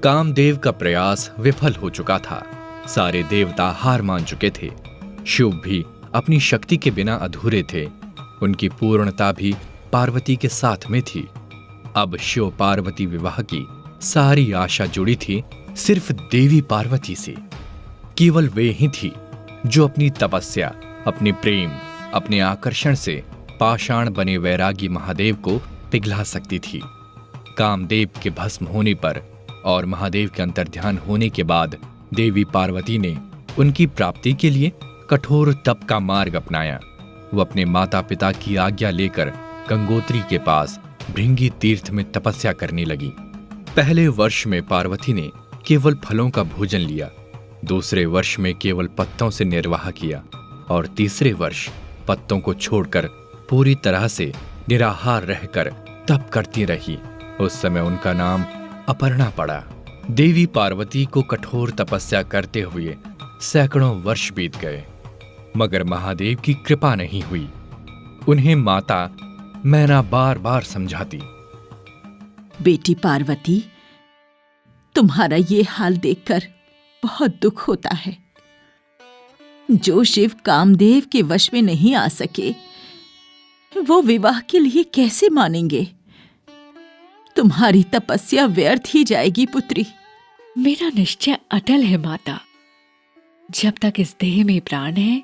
कामदेव का प्रयास विफल हो चुका था। सारे देवता हार मान चुके थे। शिव भी अपनी शक्ति के बिना अधूरे थे। उनकी पूर्णता भी पार्वती के साथ में थी। अब शिव पार्वती विवाह की सारी आशा जुड़ी थी सिर्फ देवी पार्वती से। केवल वे ही थी जो अपनी तपस्या, अपने प्रेम, अपने आकर्षण से पाषाण बने वैरागी महादेव को पिघला सकती थी। कामदेव के भस्म होने पर और महादेव के अंतर्ध्यान होने के बाद देवी पार्वती ने उनकी प्राप्ति के लिए कठोर तप का मार्ग अपनाया। वो अपने माता पिता की आज्ञा लेकर गंगोत्री के पास भृंगी तीर्थ में तपस्या करने लगी। पहले वर्ष में पार्वती ने केवल फलों का भोजन लिया, दूसरे वर्ष में केवल पत्तों से निर्वाह किया और तीसरे वर्ष पत्तों को छोड़कर पूरी तरह से निराहार रहकर तप करती रही। उस समय उनका नाम अपर्णा पड़ा। देवी पार्वती को कठोर तपस्या करते हुए सैकड़ों वर्ष बीत गए, मगर महादेव की कृपा नहीं हुई। उन्हें माता मैना बार बार समझाती, बेटी पार्वती, तुम्हारा ये हाल देखकर बहुत दुख होता है। जो शिव कामदेव के वश में नहीं आ सके, वो विवाह के लिए कैसे मानेंगे? तुम्हारी तपस्या व्यर्थ ही जाएगी पुत्री। मेरा निश्चय अटल है माता। जब तक इस देह में प्राण है,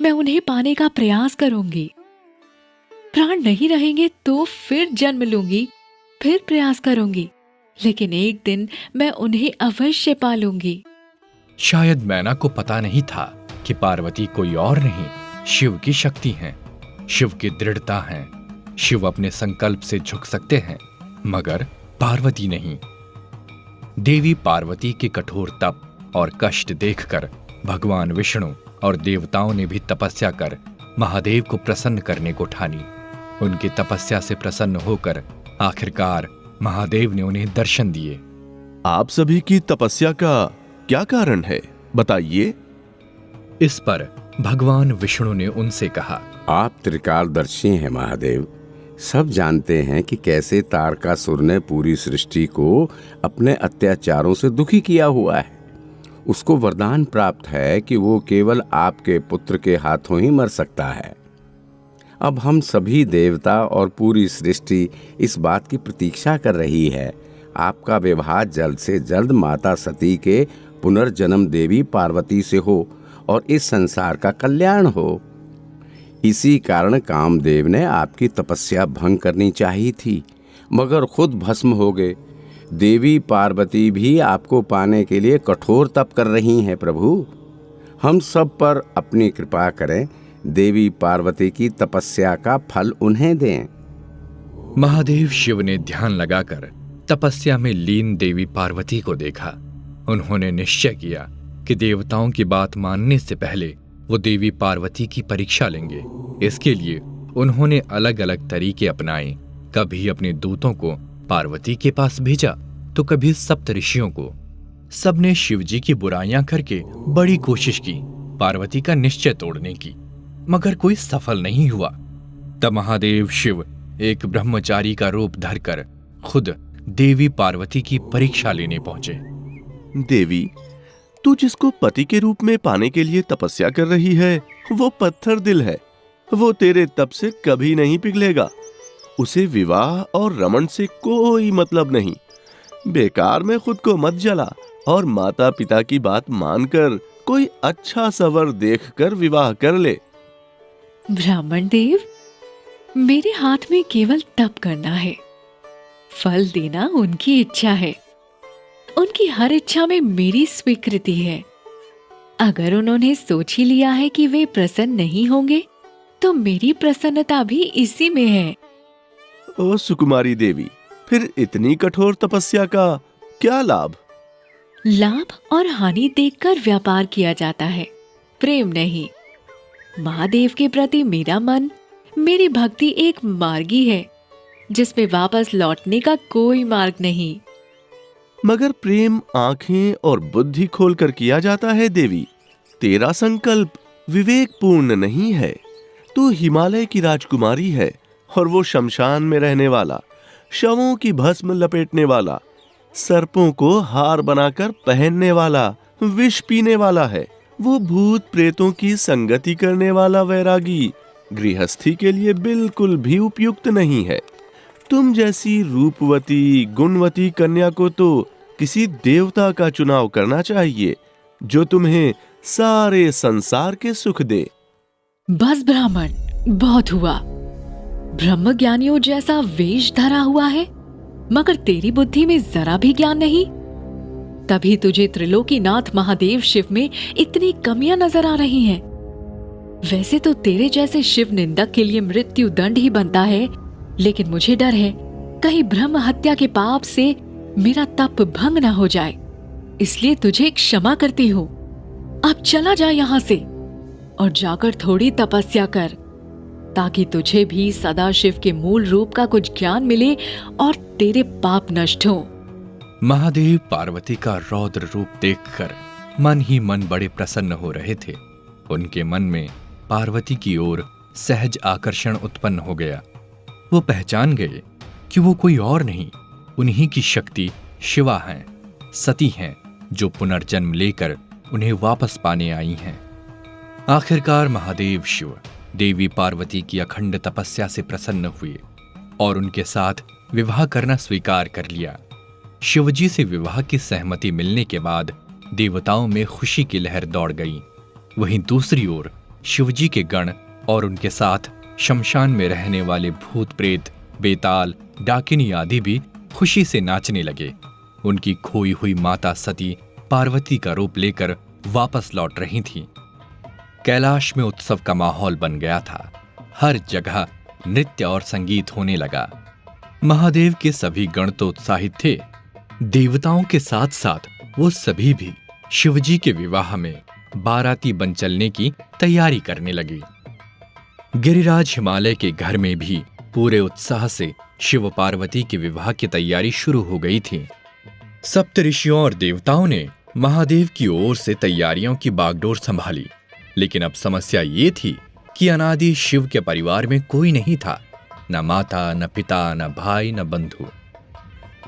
मैं उन्हें पाने का प्रयास करूंगी। प्राण नहीं रहेंगे तो फिर जन्म लूंगी, फिर प्रयास करूंगी, लेकिन एक दिन मैं उन्हें अवश्य पालूंगी। शायद मैना को पता नहीं था कि पार्वती कोई और नहीं, शिव की शक्ति है, शिव की दृढ़ता है। शिव अपने संकल्प से झुक सकते हैं, मगर पार्वती नहीं। देवी पार्वती के कठोर तप और कष्ट देखकर भगवान विष्णु और देवताओं ने भी तपस्या कर महादेव को प्रसन्न करने को ठानी। उनकी तपस्या से प्रसन्न होकर आखिरकार महादेव ने उन्हें दर्शन दिए। आप सभी की तपस्या का क्या कारण है, बताइए। इस पर भगवान विष्णु ने उनसे कहा, आप त्रिकालदर्शी हैं महादेव। सब जानते हैं कि कैसे तारकासुर ने पूरी सृष्टि को अपने अत्याचारों से दुखी किया हुआ है। उसको वरदान प्राप्त है कि वो केवल आपके पुत्र के हाथों ही मर सकता है। अब हम सभी देवता और पूरी सृष्टि इस बात की प्रतीक्षा कर रही है, आपका विवाह जल्द से जल्द माता सती के पुनर्जन्म देवी पार्वती से हो और इस संसार का कल्याण हो। इसी कारण कामदेव ने आपकी तपस्या भंग करनी चाहिए थी, मगर खुद भस्म हो गए। देवी पार्वती भी आपको पाने के लिए कठोर तप कर रही हैं प्रभु। हम सब पर अपनी कृपा करें, देवी पार्वती की तपस्या का फल उन्हें दें। महादेव शिव ने ध्यान लगाकर तपस्या में लीन देवी पार्वती को देखा। उन्होंने निश्चय किया कि देवताओं की बात मानने से पहले वो देवी पार्वती की परीक्षा लेंगे। इसके लिए उन्होंने अलग अलग तरीके अपनाए। कभी अपने दूतों को पार्वती के पास भेजा तो कभी सप्तऋषियों को। सबने शिवजी की बुराइयां करके बड़ी कोशिश की पार्वती का निश्चय तोड़ने की, मगर कोई सफल नहीं हुआ। तब महादेव शिव एक ब्रह्मचारी का रूप धरकर खुद देवी पार्वती की परीक्षा लेने पहुंचे। देवी, तू जिसको पति के रूप में पाने के लिए तपस्या कर रही है, वो पत्थर दिल है। वो तेरे तप से कभी नहीं पिघलेगा। उसे विवाह और रमण से कोई मतलब नहीं। बेकार में खुद को मत जला और माता पिता की बात मानकर कोई अच्छा सवर देखकर विवाह कर ले। ब्राह्मण देव, मेरे हाथ में केवल तप करना है, फल देना उनकी इच्छा है। उनकी हर इच्छा में मेरी स्वीकृति है। अगर उन्होंने सोच ही लिया है कि वे प्रसन्न नहीं होंगे, तो मेरी प्रसन्नता भी इसी में है। ओ सुकुमारी देवी, फिर इतनी कठोर तपस्या का क्या लाभ? लाभ और हानि देखकर व्यापार किया जाता है, प्रेम नहीं। महादेव के प्रति मेरा मन, मेरी भक्ति एक मार्गी है, जिसमें वापस लौटने का कोई मार्ग नहीं। मगर प्रेम आंखें और बुद्धि खोलकर किया जाता है देवी। तेरा संकल्प विवेकपूर्ण नहीं है। तू हिमालय की राजकुमारी है और वो शमशान में रहने वाला, शवों की भस्म लपेटने वाला। सर्पों को हार बनाकर पहनने वाला, विष पीने वाला है। वो भूत प्रेतों की संगति करने वाला वैरागी गृहस्थी के लिए बिल्कुल भी उपयुक्त नहीं है। तुम जैसी रूपवती गुणवती कन्या को तो किसी देवता का चुनाव करना चाहिए, जो तुम्हें सारे संसार के सुख दे। बस ब्राह्मण, बहुत हुआ। ब्रह्म ज्ञानियों जैसा वेश धरा हुआ है, मगर तेरी बुद्धि में जरा भी ज्ञान नहीं। तभी तुझे त्रिलोकीनाथ महादेव शिव में इतनी कमियां नजर आ रही हैं। वैसे तो तेरे जैसे शिव निंदक के लिए मृत्यु दंड ही बनता है, लेकिन मुझे डर है कहीं ब्रह्म हत्या के पाप से मेरा तप भंग न हो जाए, इसलिए तुझे क्षमा करती हूँ। अब चला जा यहाँ से और जाकर थोड़ी तपस्या कर, ताकि तुझे भी सदाशिव के मूल रूप का कुछ ज्ञान मिले और तेरे पाप नष्ट हो। महादेव पार्वती का रौद्र रूप देखकर मन ही मन बड़े प्रसन्न हो रहे थे। उनके मन में पार्वती की ओर सहज आकर्षण उत्पन्न हो गया। वो पहचान गए कि वो कोई और नहीं, उन्हीं की शक्ति शिवा हैं, सती हैं, जो पुनर्जन्म लेकर उन्हें वापस पाने आई हैं। आखिरकार महादेव शिव देवी पार्वती की अखंड तपस्या से प्रसन्न हुए और उनके साथ विवाह करना स्वीकार कर लिया। शिवजी से विवाह की सहमति मिलने के बाद देवताओं में खुशी की लहर दौड़ गई। वहीं दूसरी ओर शिवजी के गण और उनके साथ शमशान में रहने वाले भूत प्रेत, बेताल, डाकिनी आदि भी खुशी से नाचने लगे। उनकी खोई हुई माता सती पार्वती का रूप लेकर वापस लौट रही थीं। कैलाश में उत्सव का माहौल बन गया था। हर जगह नृत्य और संगीत होने लगा। महादेव के सभी गण तो उत्साहित थे। देवताओं के साथ साथ वो सभी भी शिवजी के विवाह में बाराती बन चलने की तैयारी करने लगे। गिरिराज हिमालय के घर में भी पूरे उत्साह से शिव पार्वती के विवाह की तैयारी शुरू हो गई थी। सप्तऋषियों और देवताओं ने महादेव की ओर से तैयारियों की बागडोर संभाली, लेकिन अब समस्या ये थी कि अनादि शिव के परिवार में कोई नहीं था, न माता, न पिता, न भाई, न बंधु।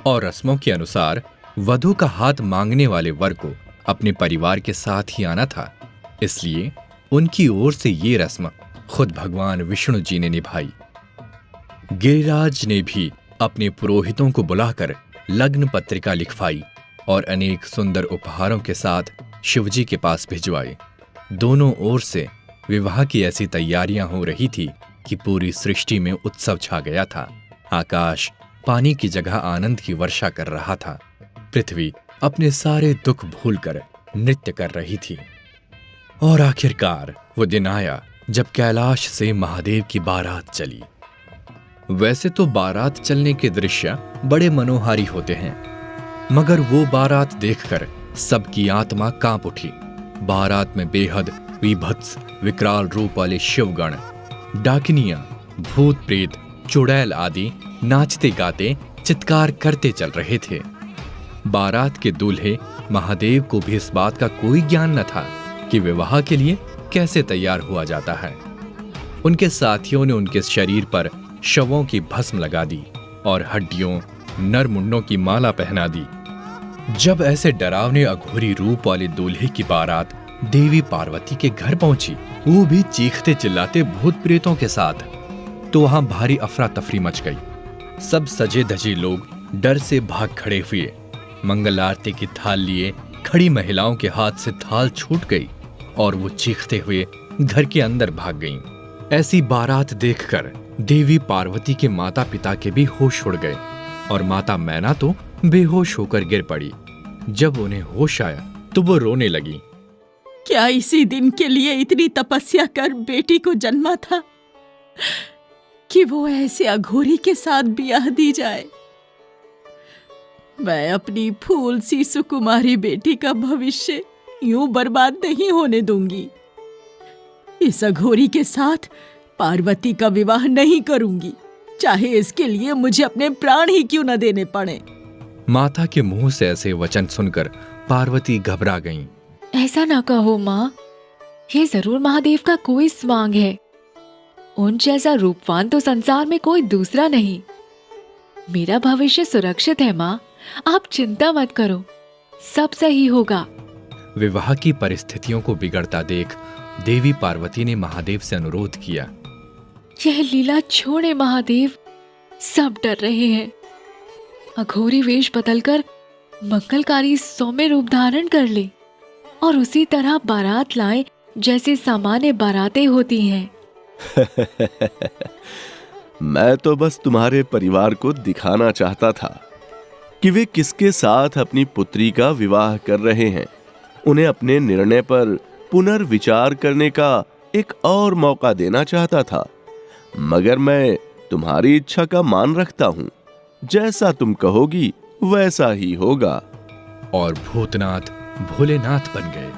और रस्मों के अनुसार वधू का हाथ मांगने वाले वर को अपने परिवार के साथ ही आना था, इसलिए उनकी ओर से ये रस्म खुद भगवान विष्णु जी ने निभाई। गिरिराज ने भी अपने पुरोहितों को बुलाकर लग्न पत्रिका लिखवाई और अनेक सुंदर उपहारों के साथ शिवजी के पास भिजवाए। दोनों ओर से विवाह की ऐसी तैयारियां हो रही थी कि पूरी सृष्टि में उत्सव छा गया था। आकाश पानी की जगह आनंद की वर्षा कर रहा था। पृथ्वी अपने सारे दुख भूलकर नृत्य कर रही थी। और आखिरकार वो दिन आया जब कैलाश से महादेव की बारात चली। वैसे तो बारात चलने के दृश्य बड़े मनोहारी होते हैं, मगर वो बारात देखकर सबकी आत्मा कांप उठी। बारात में बेहद विभत्स विकराल रूप वाले शिवगण, डाकिनियां, भूत प्रेत, चुड़ैल आदि नाचते गाते चित्कार करते चल रहे थे। बारात के दूल्हे महादेव को भी इस बात का कोई ज्ञान न था कि विवाह के लिए कैसे तैयार हुआ जाता है। उनके साथियों ने उनके शरीर पर शवों की भस्म लगा दी और हड्डियों, नर मुंडों की माला पहना दी। जब ऐसे डरावने अघोरी रूप वाले दूल्हे की बारात देवी पार्वती के घर पहुंची, वो भी चीखते चिल्लाते भूत प्रेतों के साथ, तो वहां भारी अफरा तफरी मच गई। सब सजे धजे लोग डर से भाग खड़े हुए। मंगल आरती की थाल लिए खड़ी महिलाओं के हाथ से थाल छूट गई और वो चीखते हुए घर के अंदर भाग गईं। ऐसी बारात देखकर देवी पार्वती के माता पिता के भी होश उड़ गए और माता मैना तो बेहोश होकर गिर पड़ी। जब उन्हें होश आया तो वो रोने लगी। क्या इसी दिन के लिए इतनी तपस्या कर बेटी को जन्मा था कि वो ऐसे अघोरी के साथ ब्याह दी जाए? मैं अपनी फूल सी सुकुमारी बेटी का भविष्य यूं बर्बाद नहीं होने दूंगी। इस अघोरी के साथ पार्वती का विवाह नहीं करूंगी, चाहे इसके लिए मुझे अपने प्राण ही क्यों न देने पड़े। माता के मुंह से ऐसे वचन सुनकर पार्वती घबरा गईं। ऐसा ना कहो माँ, ये जरूर महादेव का कोई स्वांग है। उन जैसा रूपवान तो संसार में कोई दूसरा नहीं। मेरा भविष्य सुरक्षित है माँ, आप चिंता मत करो, सब सही होगा। विवाह की परिस्थितियों को बिगड़ता देख देवी पार्वती ने महादेव से अनुरोध किया। यह लीला छोड़े महादेव, सब डर रहे हैं। अघोरी वेश बदलकर मंगलकारी सौम्य रूप धारण कर ले और उसी तरह बारात लाए जैसे सामान्य बारातें होती हैं। मैं तो बस तुम्हारे परिवार को दिखाना चाहता था कि वे किसके साथ अपनी पुत्री का विवाह कर रहे हैं। उन्हें अपने निर्णय पर पुनर्विचार करने का एक और मौका देना चाहता था, मगर मैं तुम्हारी इच्छा का मान रखता हूं। जैसा तुम कहोगी वैसा ही होगा। और भूतनाथ भोलेनाथ बन गए।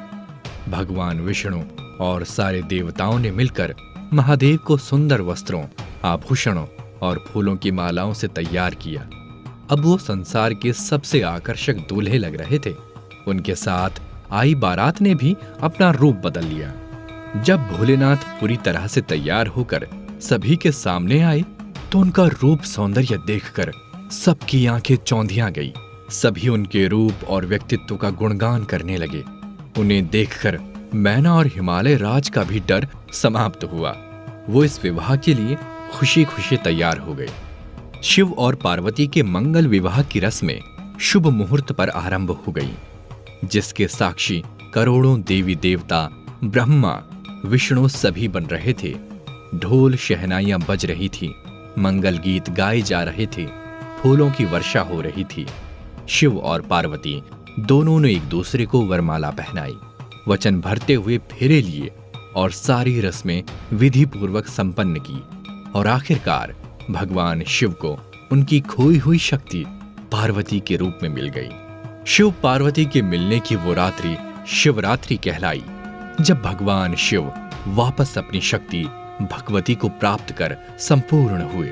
भगवान विष्णु और सारे देवताओं ने मिलकर महादेव को सुंदर वस्त्रों, आभूषणों और फूलों की मालाओं से तैयार किया। अब वो संसार के सबसे आकर्षक दूल्हे लग रहे थे। उनके साथ आई बारात ने भी अपना रूप बदल लिया। जब भोलेनाथ पूरी तरह से तैयार होकर सभी के सामने आए तो उनका रूप सौंदर्य देखकर सबकी आंखें चौंधिया गई। सभी उनके रूप और व्यक्तित्व का गुणगान करने लगे। उन्हें देखकर मैना और हिमालय राज का भी डर समाप्त हुआ। वो इस विवाह के लिए खुशी खुशी तैयार हो गए। शिव और पार्वती के मंगल विवाह की रस्में शुभ मुहूर्त पर आरंभ हो गई, जिसके साक्षी करोड़ों देवी देवता, ब्रह्मा, विष्णु सभी बन रहे थे। ढोल शहनाइयां बज रही थी, मंगल गीत गाए जा रहे थे, फूलों की वर्षा हो रही थी। शिव और पार्वती दोनों ने एक दूसरे को वरमाला पहनाई, वचन भरते हुए फेरे लिए और सारी रस्में विधि पूर्वक संपन्न की। और आखिरकार भगवान शिव को उनकी खोई हुई शक्ति पार्वती के रूप में मिल गई। शिव पार्वती के मिलने की वो रात्रि शिवरात्रि कहलाई, जब भगवान शिव वापस अपनी शक्ति भगवती को प्राप्त कर संपूर्ण हुए।